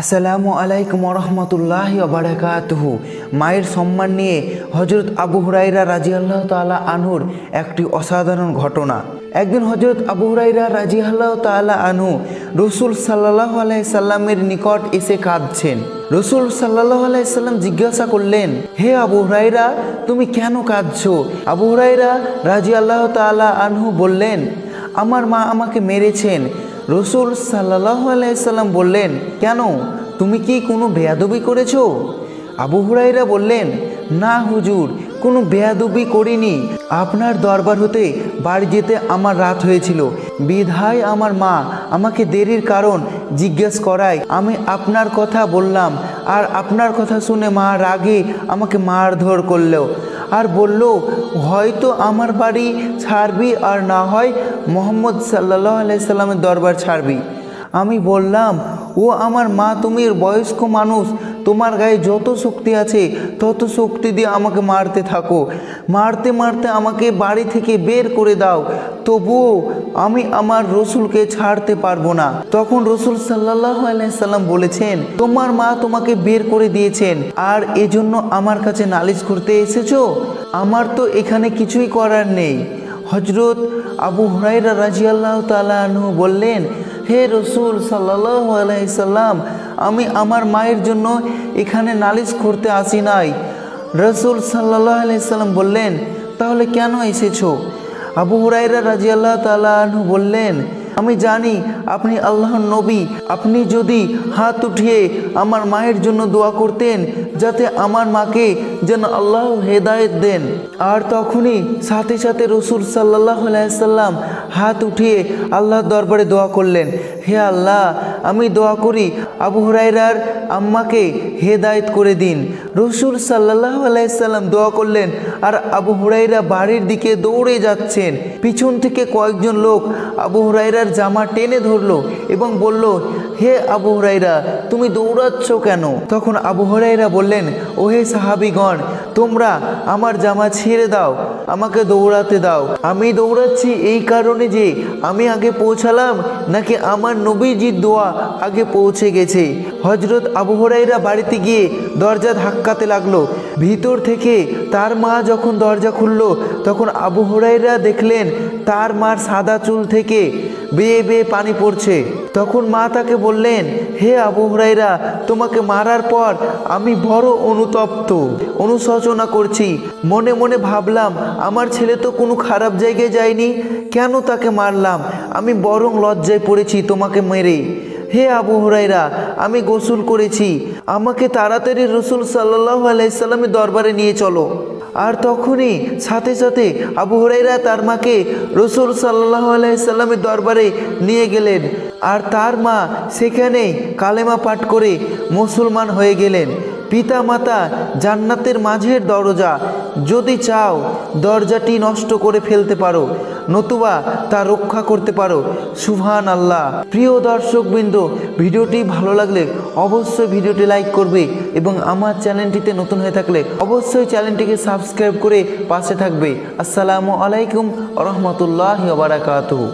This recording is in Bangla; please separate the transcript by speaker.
Speaker 1: আসসালামু আলাইকুম রহমতুল্লাহি ওয়া বারাকাতুহু। মায়ের সম্মান নিয়ে হজরত আবু হুরায়রা রাদিয়াল্লাহু তাআলা আনহুর একটি অসাধারণ ঘটনা। একদিন হজরত আবু হুরায়রা রাদিয়াল্লাহু তাআলা আনহু রসুল সাল্লাল্লাহু আলাইহি সাল্লামের নিকট এসে কাঁদছেন। রসুল সাল্লাল্লাহু আলাইহি সাল্লাম জিজ্ঞাসা করলেন, হে আবু হুরায়রা, তুমি কেন কাঁদছো? আবু হুরায়রা রাদিয়াল্লাহু তাআলা আনহু বললেন, আমার মা আমাকে মেরেছেন। রসুল সাল্লাল্লাহু আলাইহি সাল্লাম বললেন, কেন, তুমি কি কোনো বেয়াদবি করেছো? আবু হুরায়রা বললেন, না হুজুর, কোনো বেয়াদবি করিনি। আপনার দরবার হতে বাড়ি যেতে আমার রাত হয়েছিল, বিধায় আমার মা আমাকে দেরির কারণ জিজ্ঞেস করায় আমি আপনার কথা বললাম। আর আপনার কথা শুনে মা রাগে আমাকে মারধর করলো আর বলল, হয়তো আমার বাড়ি ছাড়বি আর না হয় মুহাম্মদ সাল্লাল্লাহু আলাইহি সাল্লামের দরবার ছাড়বি। আমি বললাম, ও আমার মা, তুমি বয়স্ক মানুষ, তোমার গায়ে যত শক্তি আছে তত শক্তি দিয়ে আমাকে মারতে থাকো, মারতে মারতে আমাকে বাড়ি থেকে বের করে দাও, তবুও আমি আমার রসুলকে ছাড়তে পারবো না। তখন রসুল সাল্লাল্লাহু আলাইহি সাল্লাম বলেছেন, তোমার মা তোমাকে বের করে দিয়েছেন আর এজন্য আমার কাছে নালিশ করতে এসেছো? আমার তো এখানে কিছুই করার নেই। হজরত আবু হুরায়রা রাদিয়াল্লাহু তাআলা আনহু বললেন, হে রসুল সাল্লাল্লাহু আলাইহি সাল্লাম, আমি আমার মায়ের জন্য এখানে নালিশ করতে আসি নাই। রসুল সাল্লাল্লাহু আলাইহি সাল্লাম বললেন, তাহলে কেন এসেছো? আবু হুরায়রা রাদিয়াল্লাহু তাআলা আনহু বললেন, আমি জানি আপনি আল্লাহর নবী, আপনি যদি হাত উঠিয়ে আমার মায়ের জন্য দোয়া করতেন যাতে আমার মাকে যেন আল্লাহ হেদায়েত দেন। আর তখনই সাথে সাথে রসুল সাল্লাল্লাহু আলাইহি সাল্লাম হাত উঠিয়ে আল্লাহর দরবারে দোয়া করলেন, হে আল্লাহ, আমি দোয়া করি আবু হুরায়রার আম্মাকে হেদায়েত করে দিন। রসুল সাল্লাল্লাহু আলাইহি সাল্লাম দোয়া করলেন আর আবু হুরায়রা বাড়ির দিকে দৌড়ে যাচ্ছেন। পিছন থেকে কয়েকজন লোক আবু হুরায়রার জামা টেনে ধরলো এবং বলল, হে আবু হুরায়রা, তুমি দৌড়াচ্ছ কেন? তখন আবু হুরায়রা বললেন, ওহে সাহাবীগণ, তোমরা আমার জামা ছেড়ে দাও, আমাকে দৌড়াতে দাও। আমি দৌড়াচ্ছি এই কারণে যে আমি আগে পৌঁছালাম নাকি আমার নবীজির দোয়া আগে পৌঁছে গেছে। হজরত আবু হুরায়রা বাড়িতে গিয়ে দরজা ধাক্কাতে লাগলো। ভিতর থেকে তার মা যখন দরজা খুলল তখন আবু হুরায়রা দেখলেন তার মার সাদা চুল থেকে বেয়ে বেয়ে পানি পড়ছে। তখন মা তাকে বললেন, হে আবু হুরায়রা, তোমাকে মারার পর আমি বড় অনুতপ্ত, অনুশোচনা করছি। মনে মনে ভাবলাম, আমার ছেলে তো কোনো খারাপ জায়গায় যায়নি, কেন তাকে মারলাম? আমি বরং লজ্জায় পড়েছি তোমাকে মেরে। হে আবু হুরায়রা, আমি গোসল করেছি, আমাকে তাড়াতাড়ি রসুল সাল্লাল্লাহু আলাইহি সাল্লামের দরবারে নিয়ে চলো। আর তখনই সাথে সাথে আবু হুরায়রা তার মাকে রসুল সাল্লাল্লাহু আলাইহি সাল্লামের দরবারে নিয়ে গেলেন আর তার মা সেখানে কালেমা পাঠ করে মুসলমান হয়ে গেলেন। পিতা মাতা জান্নাতের মাঝের দরজা, যদি চাও দরজাটি নষ্ট করে ফেলতে পারো, নতুবা তা রক্ষা করতে পারো। সুবহান আল্লাহ। প্রিয় দর্শকবৃন্দ, ভিডিওটি ভালো লাগলে অবশ্যই ভিডিওটি লাইক করবে এবং আমার চ্যানেলটিতে নতুন হয়ে থাকলে অবশ্যই চ্যানেলটিকে সাবস্ক্রাইব করে পাশে থাকবে। আসসালামু আলাইকুম রহমতুল্লাহি ওয়া বারাকাতুহু।